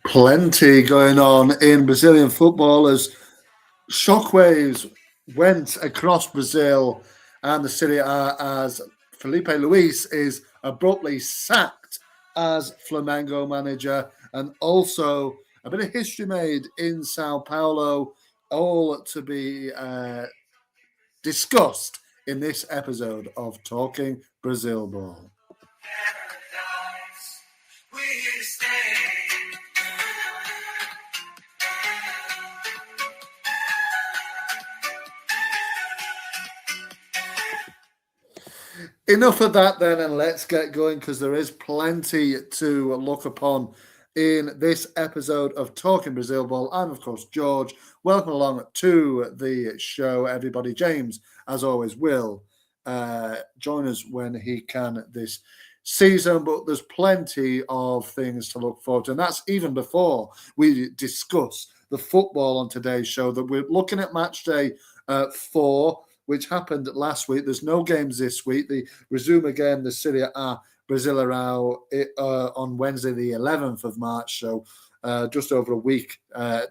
Plenty going on in Brazilian football as shockwaves went across Brazil and the Serie A as Felipe Luis is abruptly sacked as Flamengo manager, and also a bit of history made in Sao Paulo, all to be discussed in this episode of Talking Brazil Ball. Enough of that then, and let's get going because there is plenty to look upon in this episode of Talking Brazil Ball. I'm, of course, George. Welcome along to the show, everybody. James, as always, will join us when he can this season, but there's plenty of things to look forward to, and that's even before we discuss the football on today's show. That we're looking at Matchday 4, which happened last week. There's no games this week. They resume again the Serie A Brasileirão on Wednesday, the 11th of March. So just over a week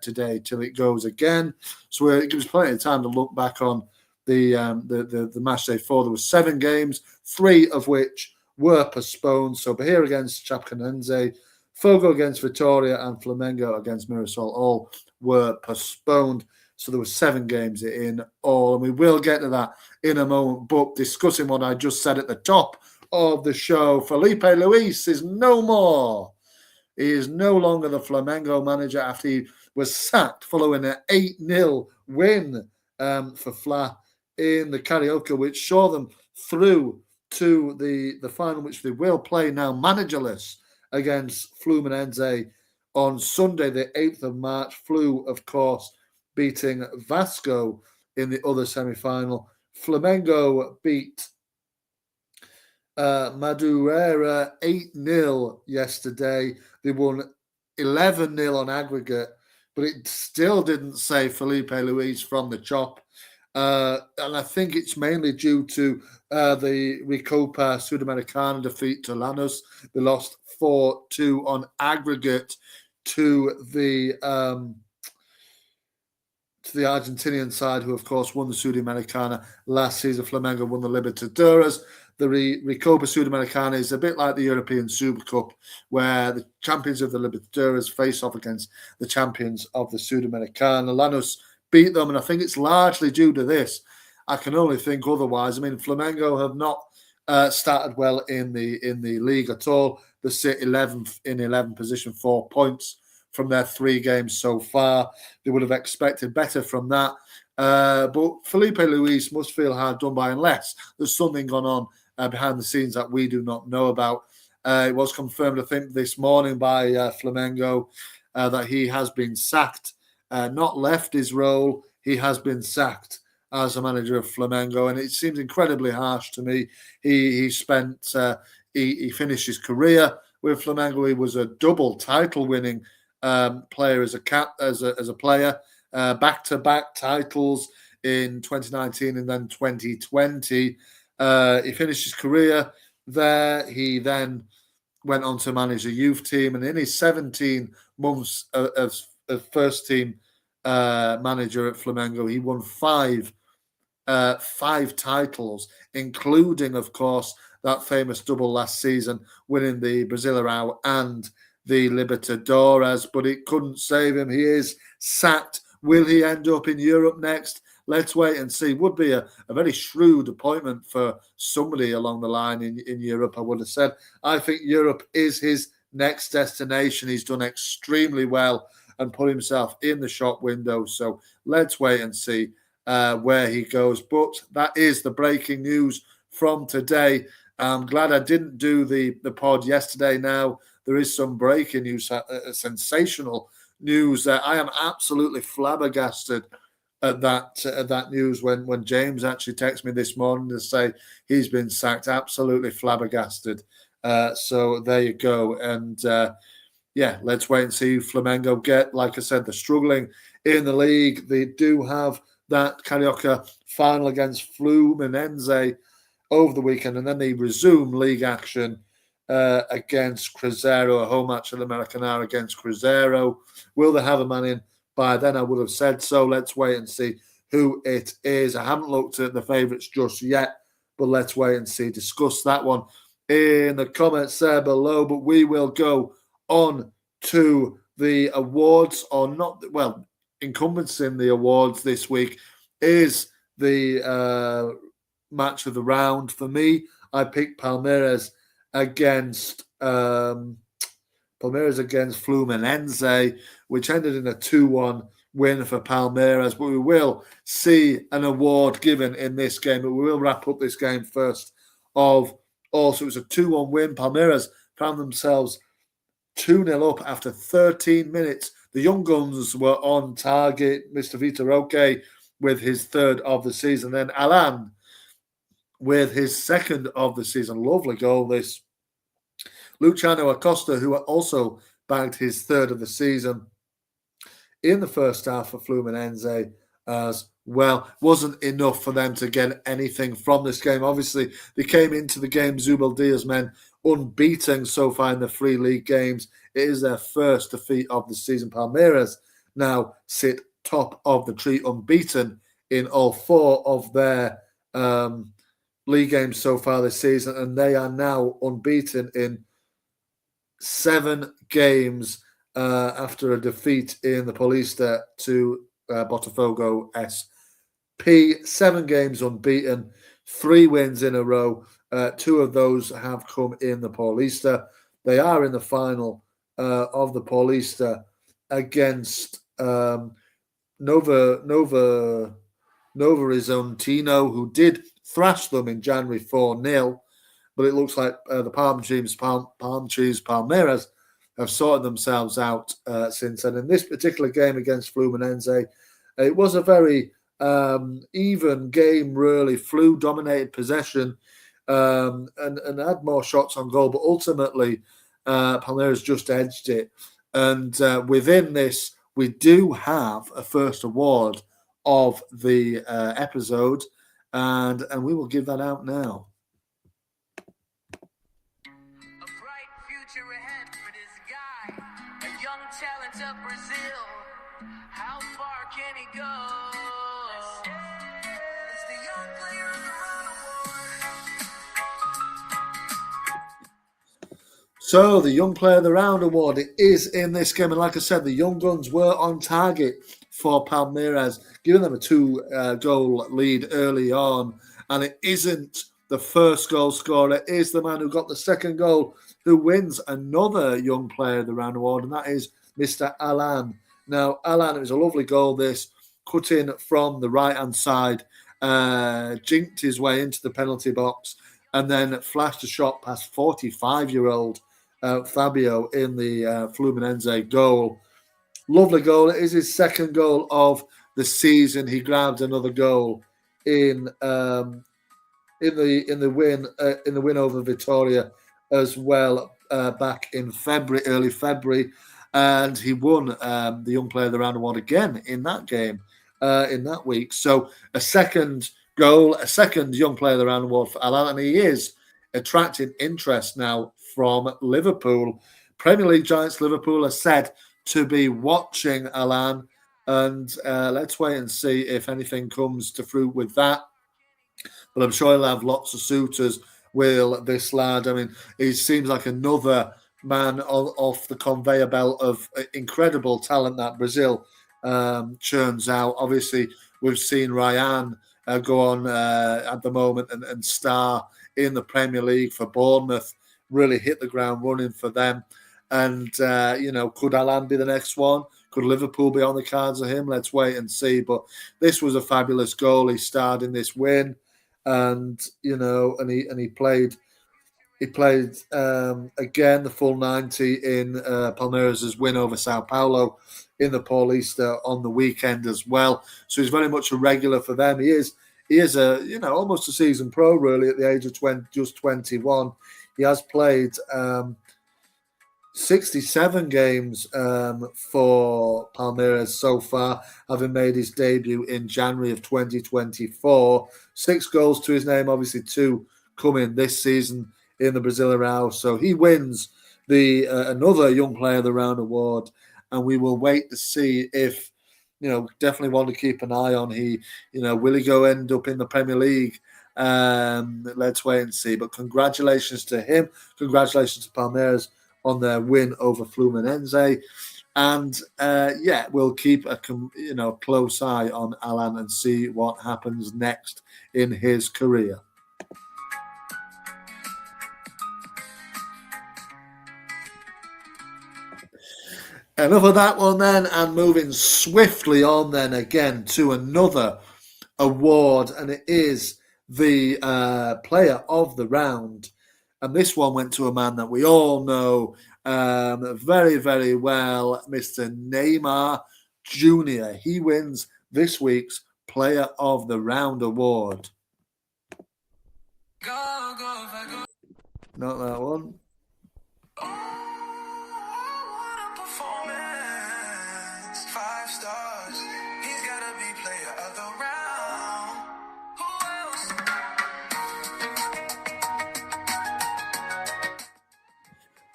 today till it goes again. So it gives plenty of time to look back on the match day 4. There were 7 games, 3 of which were postponed. So Bahia against Chapecoense, Fogo against Vitória, and Flamengo against Mirassol all were postponed. So there were 7 games in all, and we will get to that in a moment. But discussing what I just said at the top of the show, Felipe Luis is no more. He is no longer the Flamengo manager after he was sacked following an 8-0 win for Fla in the Carioca, which saw them through to the final, which they will play now managerless against Fluminense on Sunday, the 8th of March. Flu, of course, beating Vasco in the other semi-final. Flamengo beat Madureira 8-0 yesterday. They won 11-0 on aggregate, but it still didn't save Felipe Luis from the chop. And I think it's mainly due to the Recopa Sudamericana defeat to Lanús. They lost 4-2 on aggregate to the Argentinian side, who, of course, won the Sudamericana last season. Flamengo won the Libertadores. The Recopa Sudamericana is a bit like the European Super Cup, where the champions of the Libertadores face off against the champions of the Sudamericana. Lanús beat them, and I think it's largely due to this. I can only think otherwise. I mean, Flamengo have not started well in the league at all. They sit 11th in 11th position, 4 points from their 3 games so far. They would have expected better from that. But Felipe Luis must feel hard done by, unless there's something gone on behind the scenes that we do not know about. It was confirmed, I think, this morning by Flamengo that he has been sacked, not left his role. He has been sacked as a manager of Flamengo, and it seems incredibly harsh to me. He finished his career with Flamengo. He was a double title-winning player as a player, back-to-back titles in 2019 and then 2020. He finished his career there. He then went on to manage a youth team, and in his 17 months of first team manager at Flamengo, he won 5 titles, including, of course, that famous double last season, winning the Brasileirão and the Libertadores, but it couldn't save him. He is sacked. Will he end up in Europe next? Let's wait and see. Would be a very shrewd appointment for somebody along the line in Europe, I would have said. I think Europe is his next destination. He's done extremely well and put himself in the shop window. So let's wait and see where he goes. But that is the breaking news from today. I'm glad I didn't do the pod yesterday. Now there is some breaking news, sensational news. I am absolutely flabbergasted at that news when James actually texted me this morning to say he's been sacked. Absolutely flabbergasted. So there you go. And let's wait and see who Flamengo get. Like I said, they're struggling in the league. They do have that Carioca final against Fluminense over the weekend, and then they resume league action against Cruzeiro, a home match at the Maracanã against Cruzeiro. Will they have a man in by then? I would have said so. Let's wait and see who it is. I haven't looked at the favourites just yet, but let's wait and see. Discuss that one in the comments there below. But we will go on to the awards, or not, well, encompassing the awards this week is the match of the round. For me, I picked Palmeiras against Fluminense, which ended in a 2-1 win for Palmeiras. But we will see an award given in this game. But we will wrap up this game first of all. So it was a 2-1 win. Palmeiras found themselves 2-0 up after 13 minutes. The Young Guns were on target. Mr. Vitor Roque with his third of the season. Then Alan with his second of the season. Lovely goal, this. Luciano Acosta, who also bagged his third of the season in the first half for Fluminense as well. Wasn't enough for them to get anything from this game. Obviously, they came into the game, Zubeldia's men, unbeaten so far in the 3 league games. It is their first defeat of the season. Palmeiras now sit top of the tree, unbeaten in all 4 of their league games so far this season, and they are now unbeaten in 7 games after a defeat in the Paulista to Botafogo SP. 7 games unbeaten, 3 wins in a row. 2 of those have come in the Paulista. They are in the final of the Paulista against Nova Horizontino, who did thrash them in January 4-0. But it looks like the Palm Trees Palmeiras have sorted themselves out since then. In this particular game against Fluminense, it was a very even game, really. Flu dominated possession and had more shots on goal, but ultimately Palmeiras just edged it. And within this, we do have a first award of the episode, and we will give that out now. Of Brazil, how far can he go? It's the Young Player of the Round Award. So the Young Player of the Round Award, it is in this game, and like I said, the Young Guns were on target for Palmeiras, giving them a 2-goal lead early on, and it isn't the first goal scorer, it is the man who got the second goal who wins another Young Player of the Round Award, and that is Mr. Alan. Now, Alan, it was a lovely goal, this, cut in from the right-hand side, jinked his way into the penalty box, and then flashed a shot past 45-year-old Fabio in the Fluminense goal. Lovely goal. It is his second goal of the season. He grabbed another goal in the win over Vitória as well back in February, early February. And he won the Young Player of the Round Award again in that game, in that week. So a second goal, a second Young Player of the Round Award for Alan, and he is attracting interest now from Liverpool. Premier League giants Liverpool are said to be watching Alan, and let's wait and see if anything comes to fruit with that. But I'm sure he'll have lots of suitors, will this lad. I mean, he seems like another man off the conveyor belt of incredible talent that Brazil churns out. Obviously, we've seen Ryan go on at the moment and star in the Premier League for Bournemouth, really hit the ground running for them. And, could Alan be the next one? Could Liverpool be on the cards of him? Let's wait and see. But this was a fabulous goal. He starred in this win, and he played. He played again the full 90 in Palmeiras' win over Sao Paulo in the Paulista on the weekend as well. So he's very much a regular for them. He is almost a seasoned pro really at the age of 21. He has played 67 games for Palmeiras so far, having made his debut in January of 2024. 6 goals to his name, obviously 2 coming this season in the Brasileirão. So he wins the another Young Player of the Round award, and we will wait to see if, definitely want to keep an eye on will he go end up in the Premier League? Let's wait and see. But congratulations to him. Congratulations to Palmeiras on their win over Fluminense. And we'll keep a close eye on Alan and see what happens next in his career. Enough of that one then, and moving swiftly on then again to another award, and it is the Player of the Round. And this one went to a man that we all know very, very well, Mr. Neymar Jr. He wins this week's Player of the Round award. Not that one.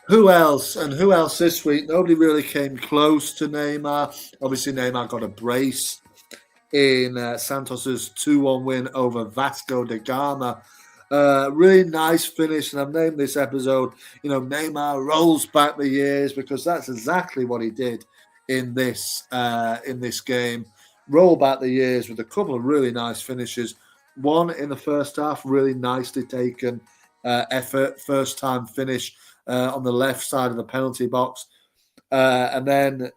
Who else? And who else this week? Nobody really came close to Neymar. Obviously, Neymar got a brace in Santos's 2-1 win over Vasco da Gama. Really nice finish, and I've named this episode, Neymar rolls back the years, because that's exactly what he did in this game. Roll back the years with a couple of really nice finishes. One in the first half, really nicely taken effort, first time finish on the left side of the penalty box. And then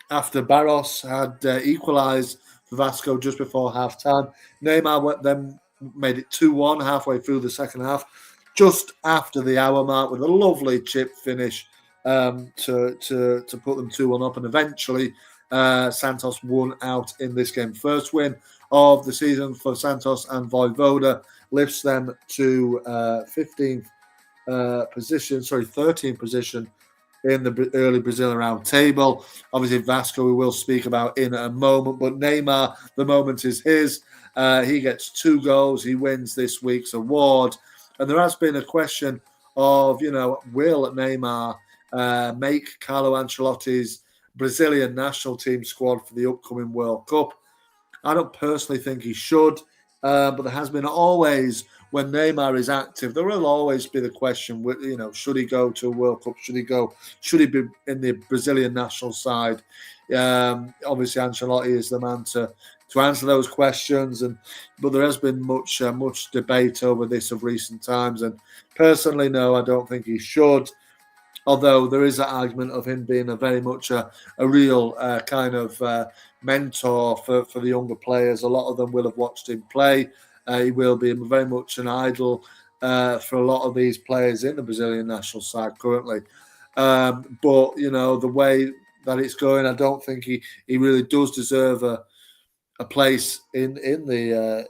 after Barros had equalised for Vasco just before half-time, Neymar then made it 2-1 halfway through the second half, just after the hour mark, with a lovely chip finish to put them 2-1 up. And eventually Santos won out in this game. First win of the season for Santos, and Vojvoda lifts them to 13th position in the early Brasileirão table. Obviously, Vasco we will speak about in a moment, but Neymar, the moment is his. He gets 2 goals. He wins this week's award. And there has been a question of, will Neymar make Carlo Ancelotti's Brazilian national team squad for the upcoming World Cup? I don't personally think he should, but there has been always, when Neymar is active, there will always be the question, should he go to a World Cup? Should he be in the Brazilian national side? Obviously, Ancelotti is the man to answer those questions, but there has been much debate over this of recent times. And personally, no, I don't think he should. Although there is that argument of him being very much a real kind of mentor for the younger players. A lot of them will have watched him play. He will be very much an idol for a lot of these players in the Brazilian national side currently. But the way that it's going, I don't think he really does deserve a place in the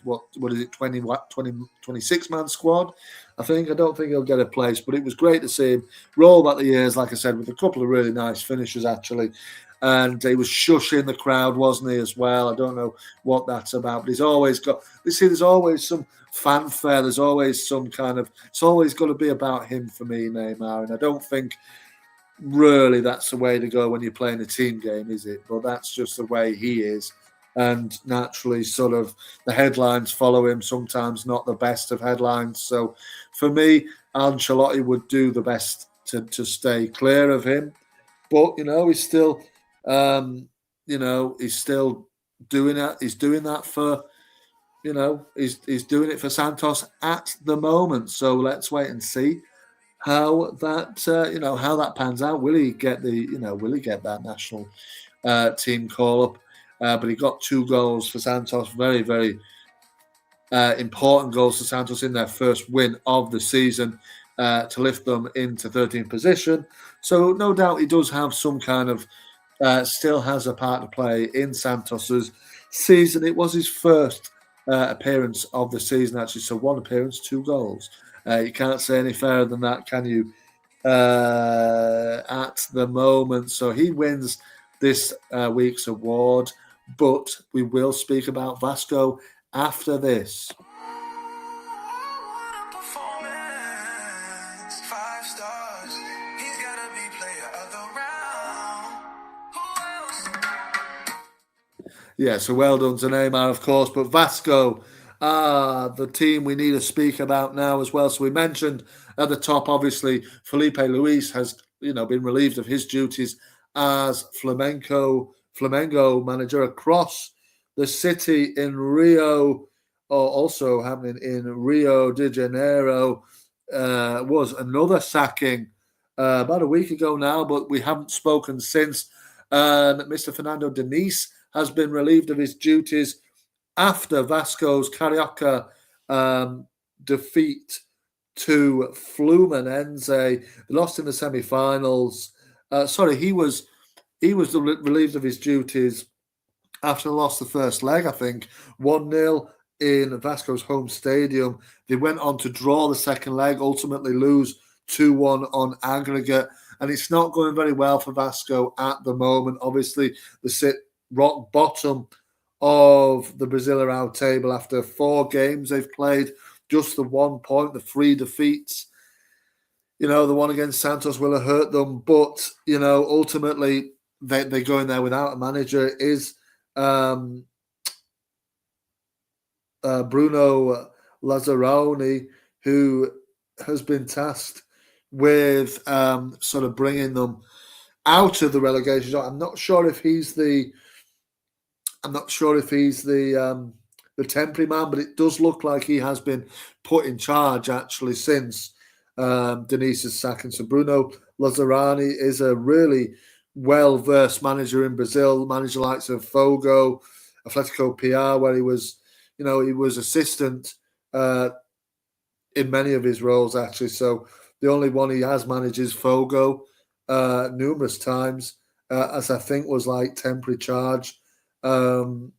what is it, 26 man squad. I don't think he'll get a place, but it was great to see him roll back the years, like I said, with a couple of really nice finishes actually. And he was shushing the crowd, wasn't he, as well? I don't know what that's about, but he's always got, there's always some fanfare, there's always some kind of, it's always got to be about him for me, Neymar. And I don't think really that's the way to go when you're playing a team game, is it? But that's just the way he is. And naturally, sort of, the headlines follow him, sometimes not the best of headlines. So for me, Ancelotti would do the best to stay clear of him. But, he's still, he's still doing that. He's doing that for, he's doing it for Santos at the moment. So let's wait and see how that, how that pans out. Will he get that national team call up? But he got 2 goals for Santos, very, very important goals for Santos in their first win of the season to lift them into 13th position. So no doubt he does have some kind of, still has a part to play in Santos's season. It was his first appearance of the season, actually. So 1 appearance, 2 goals. You can't say any fairer than that, can you? At the moment. So he wins this week's award. But we will speak about Vasco after this. Yeah, so well done to Neymar, of course. But Vasco, the team we need to speak about now as well. So we mentioned at the top, obviously, Felipe Luis has been relieved of his duties as Flamengo manager across the city in Rio, or also happening in Rio de Janeiro, was another sacking about a week ago now, but we haven't spoken since. And Mr. Fernando Diniz has been relieved of his duties after Vasco's Carioca defeat to Fluminense. They lost in the semi-finals. He was relieved of his duties after they lost the first leg, I think, 1-0 in Vasco's home stadium. They went on to draw the second leg, ultimately lose 2-1 on aggregate. And it's not going very well for Vasco at the moment. Obviously, they sit rock bottom of the Brasileirão table after 4 games they've played, just the 1 point, the 3 defeats. The one against Santos will have hurt them, but ultimately they go in there without a manager. Is Bruno Lazzaroni, who has been tasked with sort of bringing them out of the relegation zone. I'm not sure if he's the temporary man, but it does look like he has been put in charge actually since Deniz's sacking. So Bruno Lazzaroni is a really well-versed manager in Brazil, manager likes of Fogo, Atletico PR, where he was assistant in many of his roles actually. So the only one he has managed is Fogo numerous times, as I think was like temporary charge. And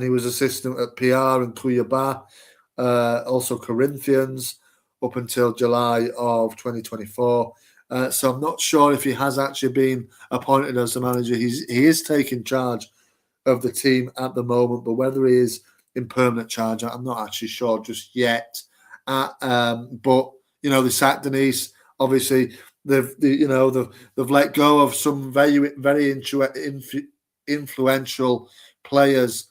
he was assistant at PR and Cuiabá, also Corinthians, up until July of 2024. So I'm not sure if he has actually been appointed as the manager. He is taking charge of the team at the moment, but whether he is in permanent charge, I'm not actually sure just yet. But they sacked Diniz. Obviously, they've let go of some very very influential players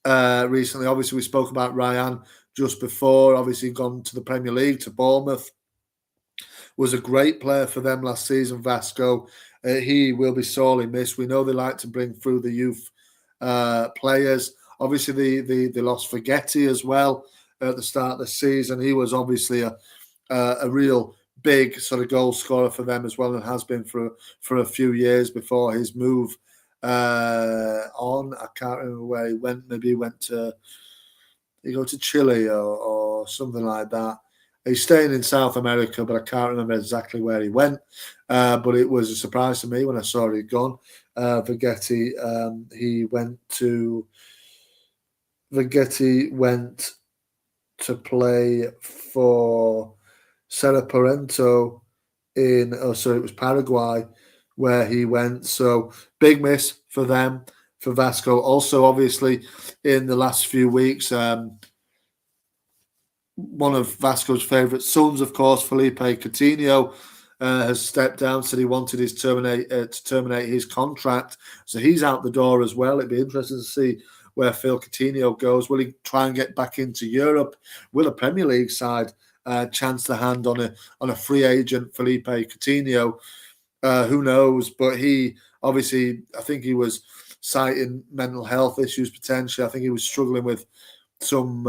recently. Obviously, we spoke about Ryan just before. Obviously, gone to the Premier League, to Bournemouth. Was a great player for them last season, Vasco. He will be sorely missed. We know they like to bring through the youth players. Obviously, they lost Forgetti as well at the start of the season. He was obviously a real big sort of goal scorer for them as well, and has been for a few years before his move on. I can't remember where he went. Maybe he went to Chile or something like that. He's staying in South America, but I can't remember exactly where he went. But it was a surprise to me when I saw he'd gone. Forgetti, he went to play for Cerro Porteño it was Paraguay where he went. So big miss for them, for Vasco. Also, obviously, in the last few weeks, one of Vasco's favourite sons, of course, Felipe Coutinho, has stepped down, said he wanted to terminate his contract. So he's out the door as well. It'd be interesting to see where Phil Coutinho goes. Will he try and get back into Europe? Will a Premier League side chance the hand on a free agent Felipe Coutinho? Who knows? But he obviously, I think he was citing mental health issues potentially. I think he was struggling with some,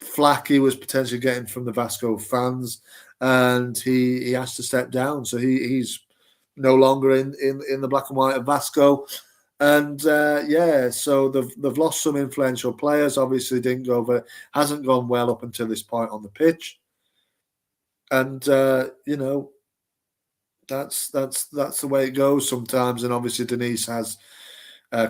flack he was potentially getting from the Vasco fans, and he has to step down. So he's no longer in the black and white of Vasco. And so they've lost some influential players. Obviously, hasn't gone well up until this point on the pitch. And that's the way it goes sometimes. And obviously, Diniz has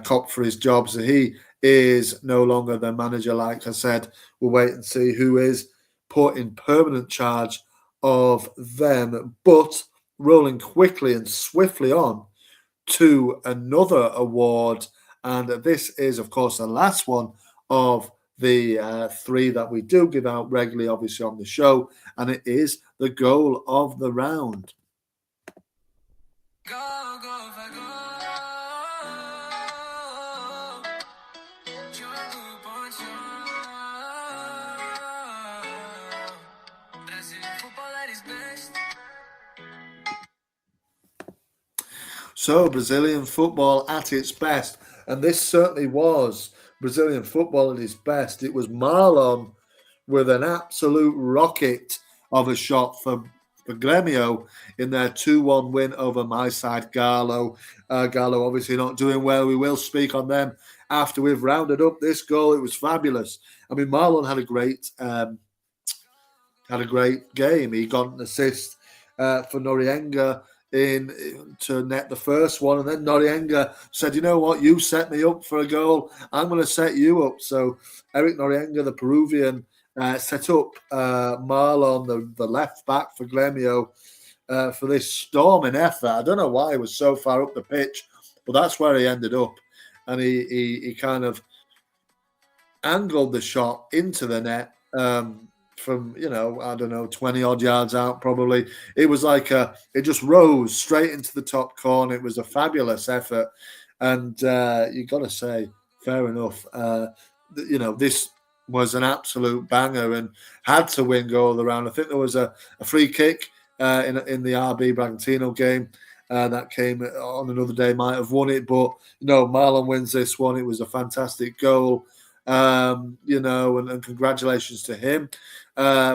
copped for his job, so he is no longer the manager. Like I said, we'll wait and see who is put in permanent charge of them. But rolling quickly and swiftly on to another award, and this is, of course, the last one of the 3 that we do give out regularly, obviously, on the show, and it is the goal of the round. Go, go, go. So, Brazilian football at its best. And this certainly was Brazilian football at its best. It was Marlon with an absolute rocket of a shot for Grêmio in their 2-1 win over my side, Galo. Galo obviously not doing well. We will speak on them after we've rounded up this goal. It was fabulous. I mean, Marlon had a great game. He got an assist for Noriega in to net the first one, and then Noriega said, "You know what? You set me up for a goal. I'm going to set you up." So Eric Noriega, the Peruvian, set up Marlon, the left back for Gremio, for this storming effort. I don't know why he was so far up the pitch, but that's where he ended up, and he kind of angled the shot into the net. From I don't know 20 odd yards out probably. It was like it just rose straight into the top corner. It was a fabulous effort, and you got to say fair enough. This was an absolute banger and had to win goal of the round. I think there was a free kick in the RB Bragantino game that came on another day, might have won it, but Marlon wins this one. It was a fantastic goal. And congratulations to him.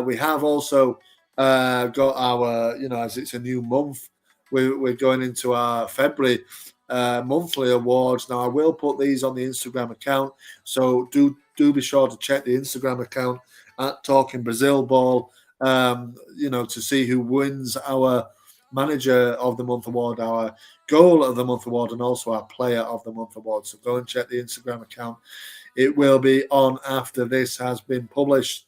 We have also got our, as it's a new month, we're going into our February monthly awards. Now, I will put these on the Instagram account, so do be sure to check the Instagram account at Talking Brazil Ball, to see who wins our Manager of the Month award, our Goal of the Month award, and also our Player of the Month award. So go and check the Instagram account. It will be on after this has been published.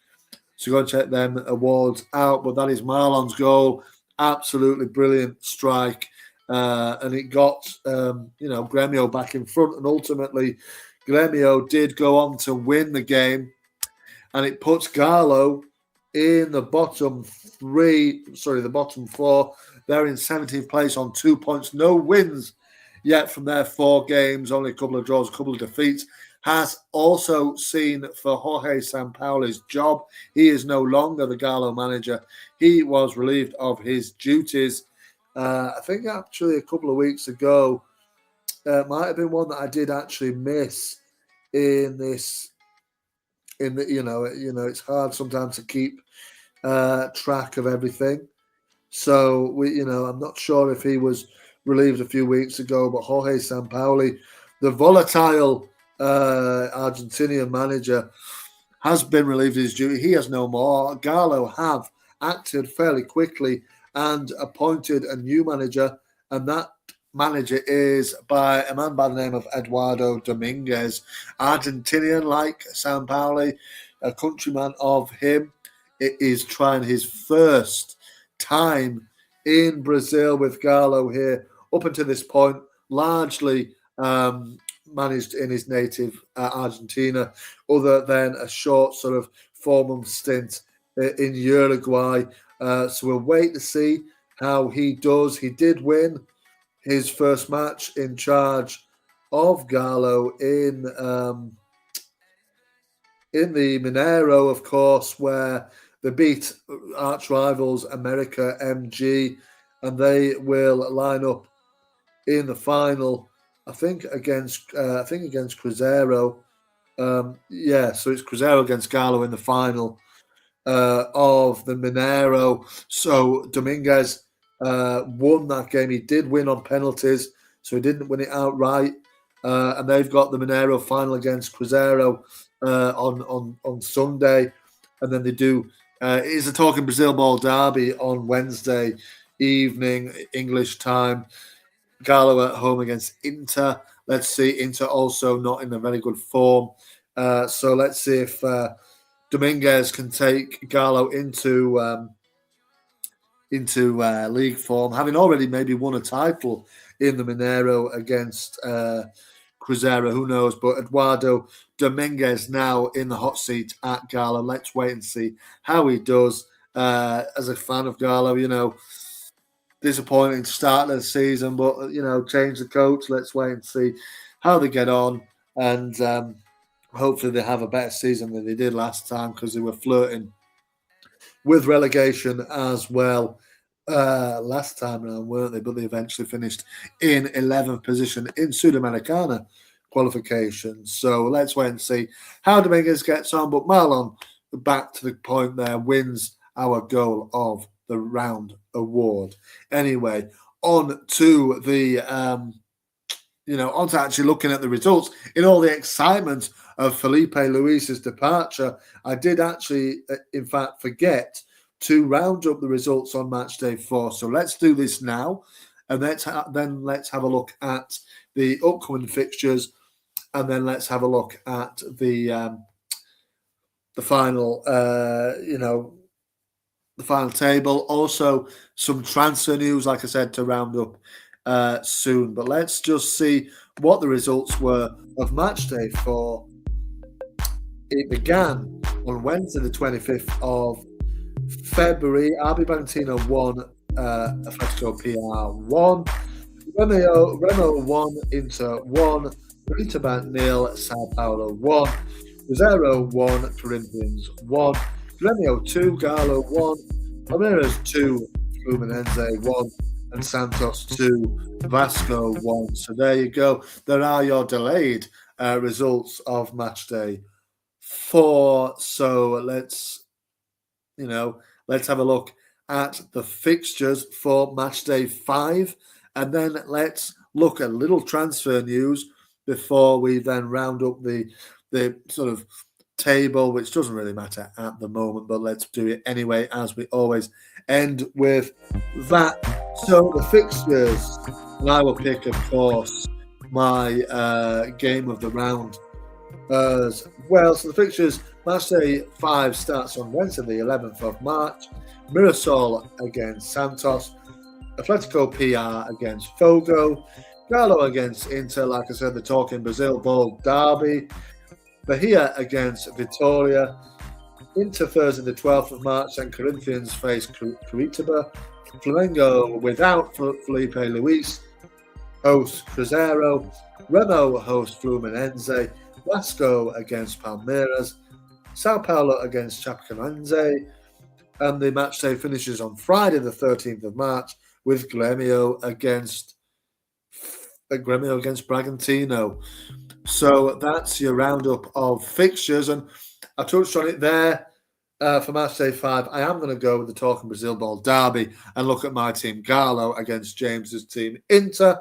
So go and check them awards out. But that is Marlon's goal. Absolutely brilliant strike. And it got, Gremio back in front. And ultimately, Gremio did go on to win the game. And it puts Galo in the bottom four. They're in 17th place on 2 points. No wins yet from their 4 games. Only a couple of draws, a couple of defeats. Has also seen for Jorge Sampaoli's job. He is no longer the Galo manager. He was relieved of his duties. I think actually a couple of weeks ago, might have been one that I did actually miss in this. It's hard sometimes to keep track of everything. So I'm not sure if he was relieved a few weeks ago, but Jorge Sampaoli, the volatile Argentinian manager, has been relieved of his duty. He has no more. Galo have acted fairly quickly and appointed a new manager, and that manager is by a man by the name of Eduardo Dominguez, Argentinian like Sampaoli, a countryman of him. It is trying his first time in Brazil with Galo here. Up until this point, largely managed in his native Argentina, other than a short sort of 4-month stint in Uruguay. So we'll wait to see how he does. He did win his first match in charge of Galo in the Mineiro, of course, where they beat arch rivals America MG, and they will line up in the final. I think against Cruzeiro. So it's Cruzeiro against Galo in the final of the Mineiro. So Dominguez won that game. He did win on penalties, so he didn't win it outright. And they've got the Mineiro final against Cruzeiro on Sunday, and then they do. It is a Talking Brazil Ball derby on Wednesday evening English time. Galo at home against Inter. Let's see. Inter also not in a very good form. So let's see if Dominguez can take Galo into league form, having already maybe won a title in the Mineiro against Cruzeiro. Who knows? But Eduardo Dominguez now in the hot seat at Galo. Let's wait and see how he does. As a fan of Galo, disappointing start of the season, but change the coach. Let's wait and see how they get on, and hopefully they have a better season than they did last time, because they were flirting with relegation as well. last time around, weren't they? But they eventually finished in 11th position in Sudamericana qualifications. So let's wait and see how Dominguez gets on. But Marlon, back to the point there, wins our goal of the round award. Anyway, on to the on to actually looking at the results. In all the excitement of Felipe Luis's departure, I did actually, in fact, forget to round up the results on match day 4. So let's do this now, and let's have a look at the upcoming fixtures, and then let's have a look at the final, the final table. Also, some transfer news, like I said, to round up soon. But let's just see what the results were of match day 4. It began on Wednesday, the 25th of February. RB Bragantino 1, Atletico PR 1, Remo 1, Inter 1, Interbank 0, Sao Paulo 1, Cruzeiro 1, Corinthians 1, Gremio 2, Galo 1, Palmeiras 2, Fluminense 1, and Santos 2, Vasco 1. So there you go. There are your delayed results of match day 4. So let's have a look at the fixtures for match day 5, and then let's look at little transfer news before we then round up the sort of table, which doesn't really matter at the moment, but let's do it anyway, as we always end with that. So the fixtures, and I will pick, of course, my game of the round as well. So the fixtures, match day 5 starts on Wednesday, the 11th of March. Mirassol against Santos, Atletico PR against Fogo, Galo against Inter, like I said, the Talk in Brazil Bowl derby, Bahia against Vitória, Inter Thursday the 12th of March, and Corinthians face Curitiba, Flamengo without Felipe Luis hosts Cruzeiro, Remo hosts Fluminense, Vasco against Palmeiras, Sao Paulo against Chapecoense, and the match day finishes on Friday the 13th of March with Gremio against Bragantino. So that's your roundup of fixtures, and I touched on it there for match day 5. I am going to go with the Talking Brazil Ball derby and look at my team Galo against James's team Inter.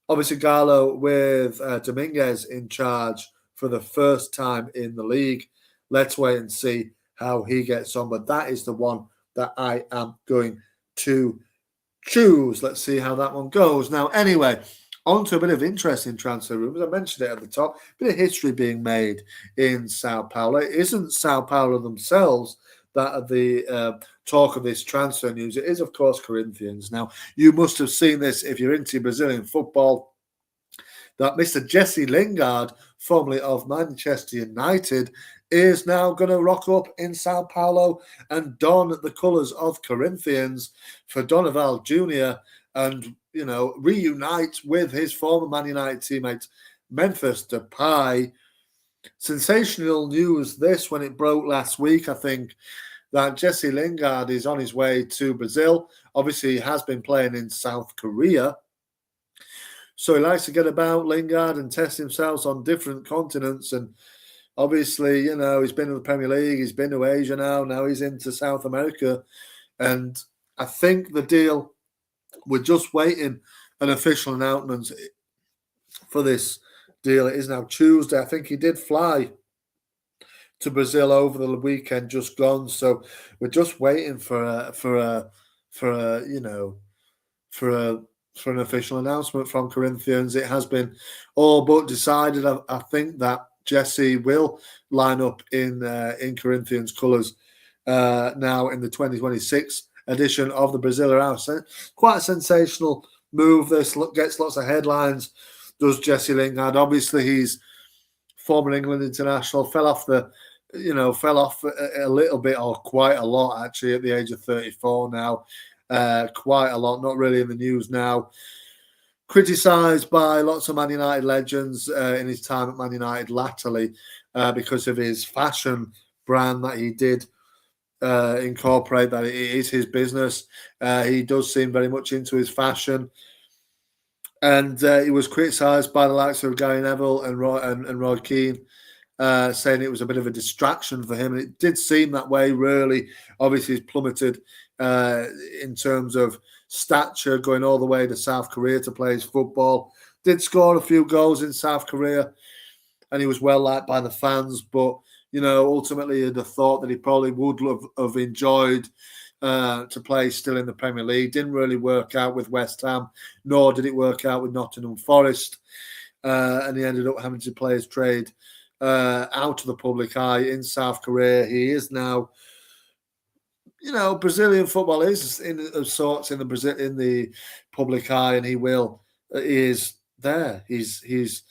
Obviously, Galo with Dominguez in charge for the first time in the league. Let's wait and see how he gets on, but that is the one that I am going to choose. Let's see how that one goes. Now, anyway, on to a bit of interesting transfer rumors. I mentioned it at the top. A bit of history being made in Sao Paulo. It isn't Sao Paulo themselves that are the talk of this transfer news. It is, of course, Corinthians. Now, you must have seen this if you're into Brazilian football, that Mr. Jesse Lingard, formerly of Manchester United, is now going to rock up in Sao Paulo and don the colours of Corinthians for Donival Jr. and, reunite with his former Man United teammate Memphis Depay. Sensational news this when it broke last week, I think, that Jesse Lingard is on his way to Brazil. Obviously, he has been playing in South Korea. So he likes to get about, Lingard, and test himself on different continents. And obviously, he's been to the Premier League, he's been to Asia now he's into South America. And I think the deal, we're just waiting an official announcement for this deal. It is now Tuesday. I think he did fly to Brazil over the weekend just gone. So we're just waiting for an official announcement from Corinthians. It has been all but decided. I think that Jesse will line up in Corinthians colours now in the 2026 edition of the Brasileirão. Quite a sensational move. This gets lots of headlines. Does Jesse Lingard? Obviously, he's former England international. Fell off a little bit, or quite a lot actually, at the age of 34 now. Quite a lot, not really in the news now. Criticised by lots of Man United legends in his time at Man United latterly because of his fashion brand that he did incorporate that it is his business. He does seem very much into his fashion. And he was criticised by the likes of Gary Neville and Roy Keane, saying it was a bit of a distraction for him. And it did seem that way, really. Obviously, he's plummeted in terms of stature, going all the way to South Korea to play his football. Did score a few goals in South Korea, and he was well liked by the fans. But, ultimately, he'd have thought that he probably would have enjoyed to play still in the Premier League. Didn't really work out with West Ham, nor did it work out with Nottingham Forest. And he ended up having to play his trade out of the public eye in South Korea. He is now, Brazilian football is of sorts in the public eye, and he is there. He's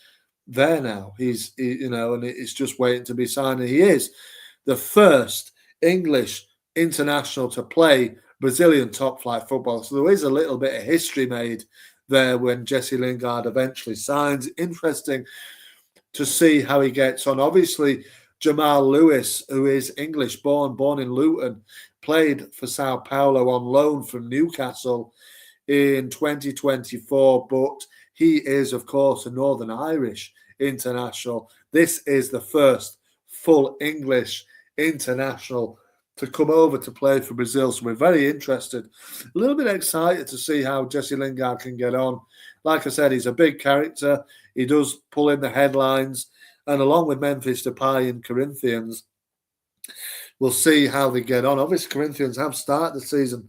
there now. And it's just waiting to be signed. And he is the first English international to play Brazilian top flight football. So there is a little bit of history made there when Jesse Lingard eventually signs. Interesting to see how he gets on. Obviously, Jamal Lewis, who is English born in Luton, played for Sao Paulo on loan from Newcastle in 2024, but he is, of course, a Northern Irish international. This is the first full English international to come over to play for Brazil. So we're very interested, a little bit excited to see how Jesse Lingard can get on. Like I said, he's a big character. He does pull in the headlines. And along with Memphis Depay and Corinthians, we'll see how they get on. Obviously, Corinthians have started the season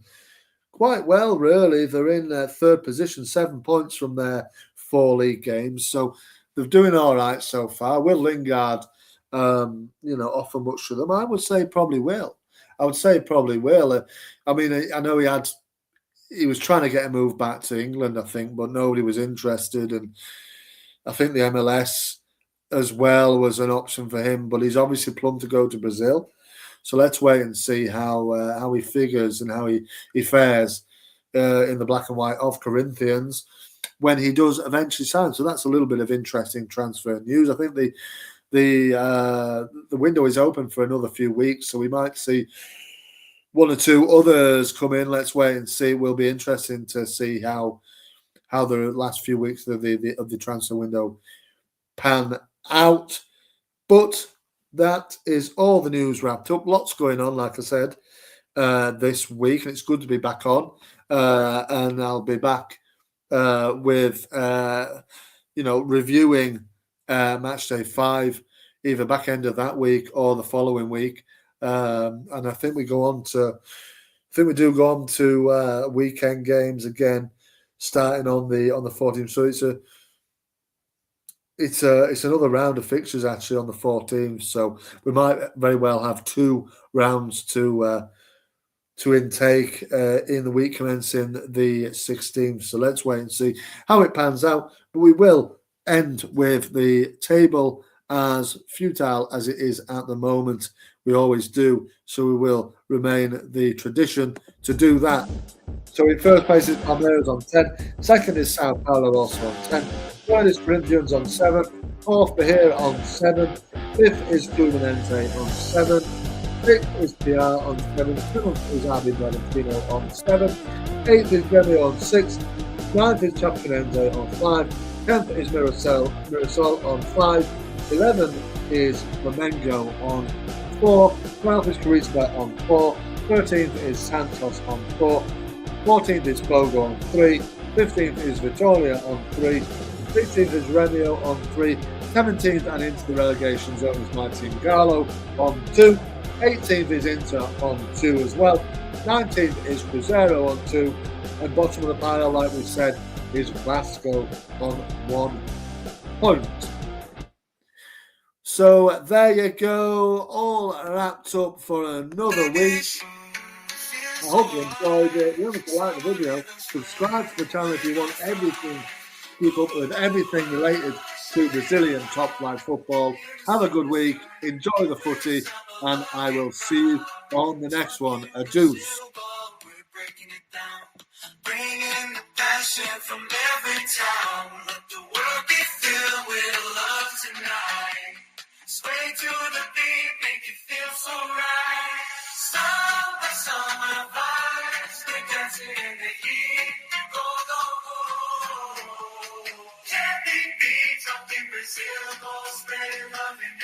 quite well, really. They're in third position, 7 points from their 4 league games. So they're doing all right so far. Will Lingard, offer much to them? I would say probably will. I mean, I know he was trying to get a move back to England, I think, but nobody was interested. And I think the MLS as well was an option for him, but he's obviously plumbed to go to Brazil. So let's wait and see how he figures and how he fares in the black and white of Corinthians when he does eventually sign. So that's a little bit of interesting transfer news. I think the window is open for another few weeks, so we might see one or two others come in. Let's wait and see. It will be interesting to see how the last few weeks of the transfer window pan out. But that is all the news wrapped up. Lots going on, like I said, this week, and it's good to be back on. And I'll be back with reviewing Matchday 5, either back end of that week or the following week. And I think we do go on to weekend games again, starting on the 14th. So it's another round of fixtures actually on the 14th. So we might very well have 2 rounds to intake in the week commencing the 16th. So let's wait and see how it pans out. But we will end with the table, as futile as it is at the moment. We always do. So we will remain the tradition to do that. So in first place is Palmeiras on 10. Second is Sao Paulo also on 10. Third is Corinthians on 7. Fourth, Bahia on 7. Fifth is Fluminense on 7. Sixth is PR on 7. Seventh is RB Bragantino on 7. Eighth is Grêmio on 6. Ninth is Chapecoense on 5. 10th is Mirassol on 5. 11th is Flamengo on 4. 12th is Curitiba on 4. 13th is Santos on 4. 14th is Fogo on 3. 15th is Vitória on 3. 16th is Remo on 3. 17th and into the relegation zone is my team Galo on 2. 18th is Inter on 2 as well. 19th is Cruzeiro on 2. And bottom of the pile, like we said, is Vasco on 1 point. So there you go, all wrapped up for another week. I hope you enjoyed it. Remember to like the video, subscribe to the channel if you want everything, keep up with everything related to Brazilian top flight football. Have a good week, enjoy the footy, and I will see you on the next one. Adios. Bringing the passion from every town. Let the world be filled with love tonight. Sway to the beat, make you feel so right. Irresistible, spreading love in